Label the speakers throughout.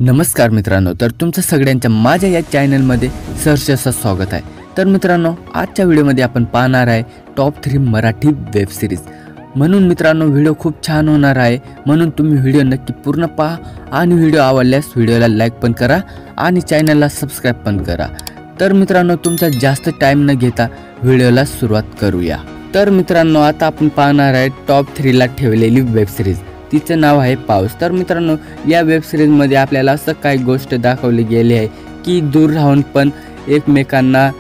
Speaker 1: नमस्कार मित्रांनो, तर तुमचं सगळ्यांच्या माझ्या या चॅनलमध्ये सहर्ष स्वागत आहे। तर मित्रांनो, आजच्या व्हिडिओमध्ये आपण पाहणार आहे टॉप 3 मराठी वेब सिरीज। म्हणून मित्रांनो, व्हिडिओ खूप छान होणार आहे, म्हणून तुम्ही व्हिडिओ नक्की पूर्ण पहा आणि व्हिडिओ आवडल्यास व्हिडिओला लाईक पण करा आणि चॅनलला सबस्क्राइब पण करा। तर मित्रांनो, तुमचा जास्त टाइम न घेता व्हिडिओला सुरुवात करूया। तर मित्रांनो, आता आपण पाहणार आहे टॉप 3 ला ठेवलेली वेब सिरीज, तिचं नाव आहे पाऊस। तर मित्रांनो, या वेब सिरीज मध्ये आपल्याला असं काही गोष्ट दाखवली गेली आहे की दूर राहून पण एकमेकांना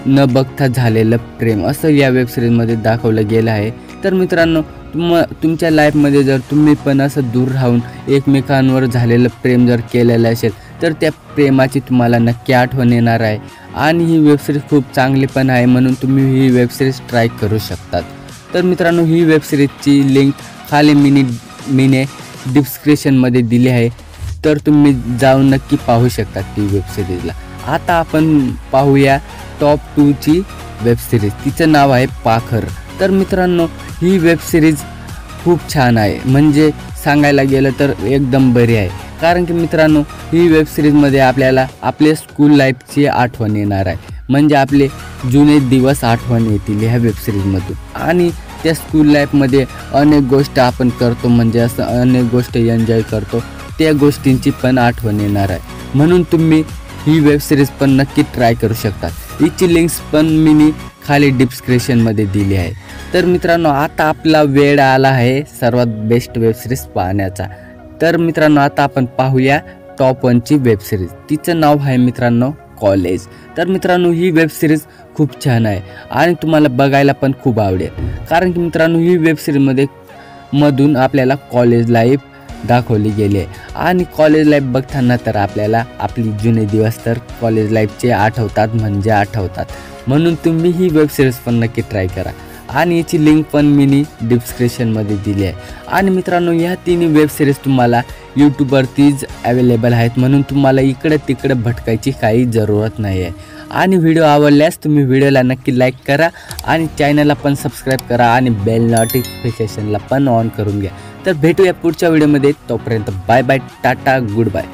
Speaker 1: न बघता झालेलं प्रेम असं या वेब सिरीज मध्ये दाखवलं गेलं आहे। तर मित्रांनो, तुमच्या लाईफ मध्ये जर तुम्ही पण असं दूर राहून एकमेकांवर झालेलं प्रेम जर केलेलं असेल तर त्या प्रेमाची तुम्हाला नक्की आठवण येणार आहे आणि ही वेब सिरीज खूप चांगली पण आहे, म्हणून तुम्ही ही वेब सिरीज ट्राय करू शकतात। तर मित्रांनो, ही वेब सिरीजची लिंक खाली मीने डिस्क्रिप्शनमध्ये दिली आहे, तर तुम्ही जाऊन नक्की पाहू शकता ती वेब सिरीजला। आता आपण पाहूया टॉप 2 ची वेब सिरीज, तिचं नाव आहे पाखर। तर मित्रांनो, ही वेब सिरीज खूप छान आहे, म्हणजे सांगायला गेलं तर एकदम बरी आहे। कारण की मित्रांनो, ही वेब सिरीजमध्ये आपल्याला आपले स्कूल लाईफची आठवण येणार आहे, म्हणजे आपले जुने दिवस आठवण येतील ह्या वेब सिरीजमधून। आणि त्या स्कूल लाईफमध्ये अनेक गोष्टी आपण करतो, म्हणजे असं अनेक गोष्टी एन्जॉय करतो, त्या गोष्टींची पण आठवण येणार आहे, म्हणून तुम्ही ही वेब सिरीज पण नक्की ट्राय करू शकता। हिची लिंक्स पण मी खाली डिस्क्रिप्शनमध्ये दिली आहे। तर मित्रांनो, आता आपला वेळ आला आहे सर्वात बेस्ट वेब सिरीज पाहण्याचा। तर मित्रांनो, आता आपण पाहूया टॉप 1 ची वेब सिरीज, तिचं नाव आहे मित्रांनो कॉलेज। तर मित्रांनो, ही वेब सिरीज खूप छान आहे आणि तुम्हाला बघायला पण खूप आवडेल, कारण की मित्रांनो, ही वेब सिरीजमध्ये मधून आपल्याला कॉलेज लाईफ दाखवली गेली आहे आणि कॉलेज लाईफ बघताना तर आपल्याला आपली जुने दिवस तर कॉलेज लाईफचे आठवतात, म्हणजे आठवतात, म्हणून तुम्ही ही वेब सिरीज पण नक्की ट्राय करा आणि याची लिंक पण मी डिस्क्रिप्शनमध्ये दिली आहे। आणि मित्रांनो, ह्या तिन्ही वेब सिरीज तुम्हाला यूट्यूबवरतीच अवेलेबल आहेत, म्हणून तुम्हाला इकडे तिकडे भटकायची काही जरूरत नाही आहे। आणि व्हिडिओ आवडल्यास तुम्ही व्हिडिओला नक्की लाईक करा आणि चॅनलला पण सबस्क्राईब करा आणि बेल नोटिफिकेशनला पण ऑन करून घ्या। तर भेटूया पुढच्या व्हिडिओमध्ये, तोपर्यंत bye bye, tata, good bye.